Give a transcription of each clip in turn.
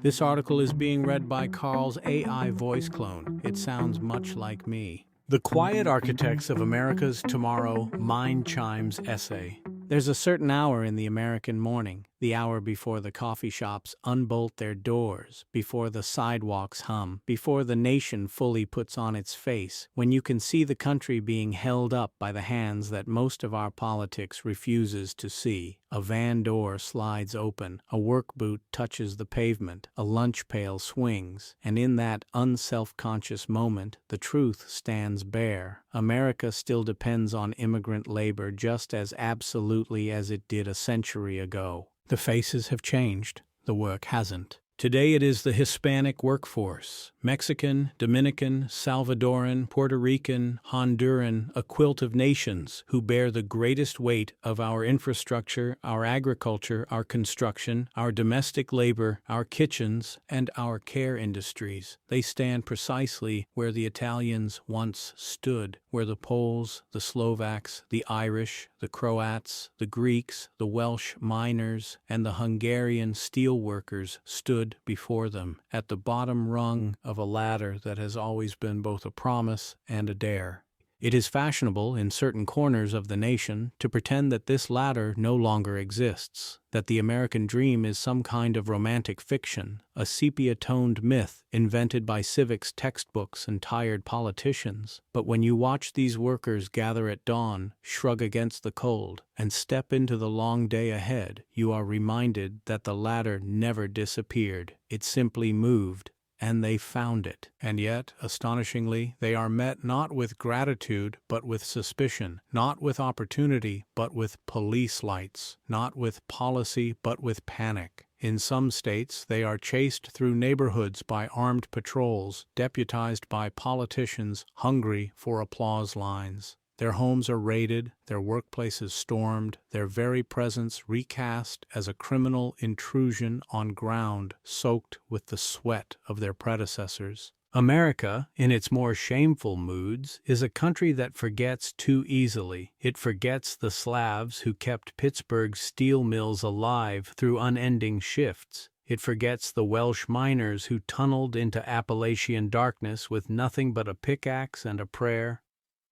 This article is being read by Carl's AI voice clone. It sounds much like me. The Quiet Architects of America's Tomorrow Mind Chimes essay. There's a certain hour in the American morning, the hour before the coffee shops unbolt their doors, before the sidewalks hum, before the nation fully puts on its face, when you can see the country being held up by the hands that most of our politics refuses to see. A van door slides open, a work boot touches the pavement, a lunch pail swings, and in that unselfconscious moment, the truth stands bare. America still depends on immigrant labor just as absolutely as it did a century ago. The faces have changed, the work hasn't. Today it is the Hispanic workforce, Mexican, Dominican, Salvadoran, Puerto Rican, Honduran, a quilt of nations who bear the greatest weight of our infrastructure, our agriculture, our construction, our domestic labor, our kitchens, and our care industries. They stand precisely where the Italians once stood, where the Poles, the Slovaks, the Irish, the Croats, the Greeks, the Welsh miners, and the Hungarian steelworkers stood before them, at the bottom rung of a ladder that has always been both a promise and a dare. It is fashionable in certain corners of the nation to pretend that this ladder no longer exists, that the American dream is some kind of romantic fiction, a sepia-toned myth invented by civics textbooks and tired politicians. But when you watch these workers gather at dawn, shrug against the cold, and step into the long day ahead, you are reminded that the ladder never disappeared. It simply moved. And they found it. And yet, astonishingly, they are met not with gratitude, but with suspicion, not with opportunity, but with police lights, not with policy, but with panic. In some states, they are chased through neighborhoods by armed patrols, deputized by politicians hungry for applause lines. Their homes are raided, their workplaces stormed, their very presence recast as a criminal intrusion on ground soaked with the sweat of their predecessors. America, in its more shameful moods, is a country that forgets too easily. It forgets the Slavs who kept Pittsburgh's steel mills alive through unending shifts. It forgets the Welsh miners who tunneled into Appalachian darkness with nothing but a pickaxe and a prayer.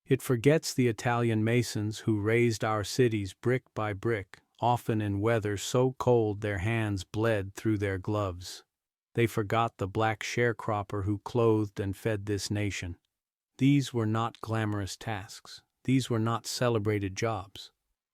It forgets the Italian masons who raised our cities brick by brick, often in weather so cold their hands bled through their gloves. They forgot the black sharecropper who clothed and fed this nation. These were not glamorous tasks. These were not celebrated jobs.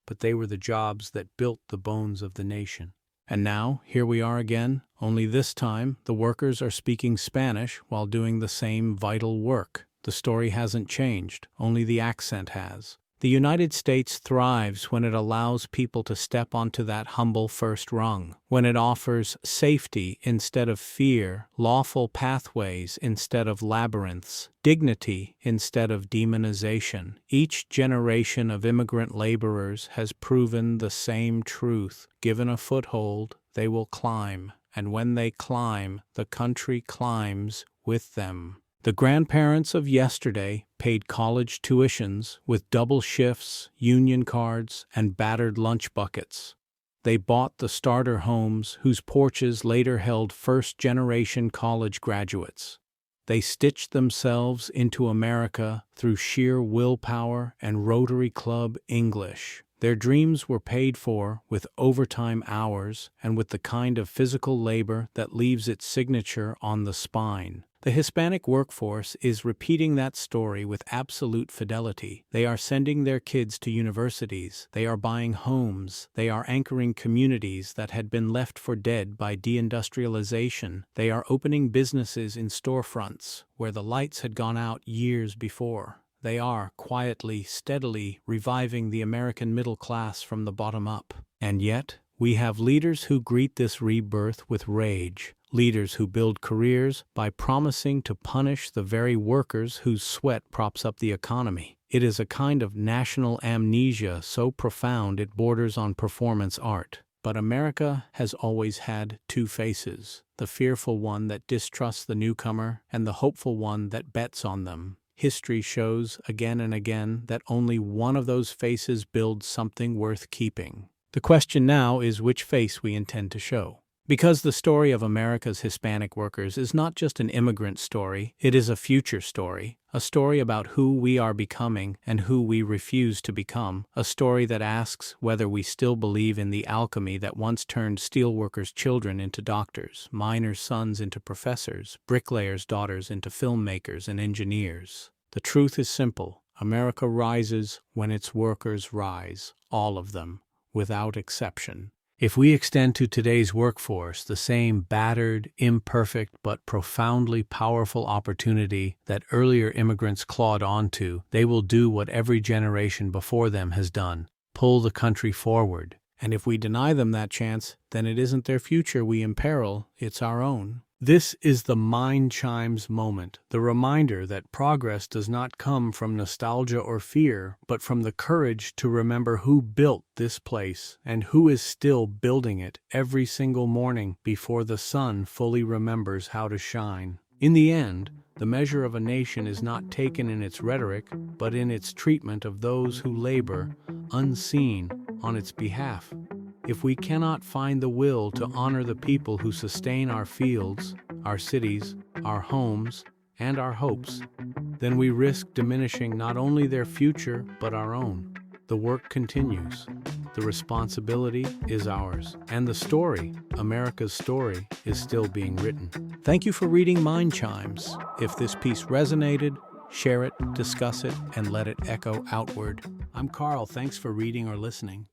But they were the jobs that built the bones of the nation. And now, here we are again, only this time the workers are speaking Spanish while doing the same vital work. The story hasn't changed, only the accent has. The United States thrives when it allows people to step onto that humble first rung, when it offers safety instead of fear, lawful pathways instead of labyrinths, dignity instead of demonization. Each generation of immigrant laborers has proven the same truth. Given a foothold, they will climb, and when they climb, the country climbs with them. The grandparents of yesterday paid college tuitions with double shifts, union cards, and battered lunch buckets. They bought the starter homes whose porches later held first-generation college graduates. They stitched themselves into America through sheer willpower and Rotary Club English. Their dreams were paid for with overtime hours and with the kind of physical labor that leaves its signature on the spine. The Hispanic workforce is repeating that story with absolute fidelity. They are sending their kids to universities. They are buying homes. They are anchoring communities that had been left for dead by deindustrialization. They are opening businesses in storefronts where the lights had gone out years before. They are, quietly, steadily, reviving the American middle class from the bottom up. And yet, we have leaders who greet this rebirth with rage. Leaders who build careers by promising to punish the very workers whose sweat props up the economy. It is a kind of national amnesia so profound it borders on performance art. But America has always had two faces, the fearful one that distrusts the newcomer and the hopeful one that bets on them. History shows again and again that only one of those faces builds something worth keeping. The question now is which face we intend to show. Because the story of America's Hispanic workers is not just an immigrant story, it is a future story, a story about who we are becoming and who we refuse to become, a story that asks whether we still believe in the alchemy that once turned steelworkers' children into doctors, miners' sons into professors, bricklayers' daughters into filmmakers and engineers. The truth is simple. America rises when its workers rise, all of them, without exception. If we extend to today's workforce the same battered, imperfect, but profoundly powerful opportunity that earlier immigrants clawed onto, they will do what every generation before them has done: pull the country forward. And if we deny them that chance, then it isn't their future we imperil, it's our own. This is the Mind Chimes moment, the reminder that progress does not come from nostalgia or fear, but from the courage to remember who built this place and who is still building it every single morning before the sun fully remembers how to shine. In the end, the measure of a nation is not taken in its rhetoric, but in its treatment of those who labor, unseen, on its behalf. If we cannot find the will to honor the people who sustain our fields, our cities, our homes, and our hopes, then we risk diminishing not only their future, but our own. The work continues. The responsibility is ours. And the story, America's story, is still being written. Thank you for reading Mind Chimes. If this piece resonated, share it, discuss it, and let it echo outward. I'm Carl. Thanks for reading or listening.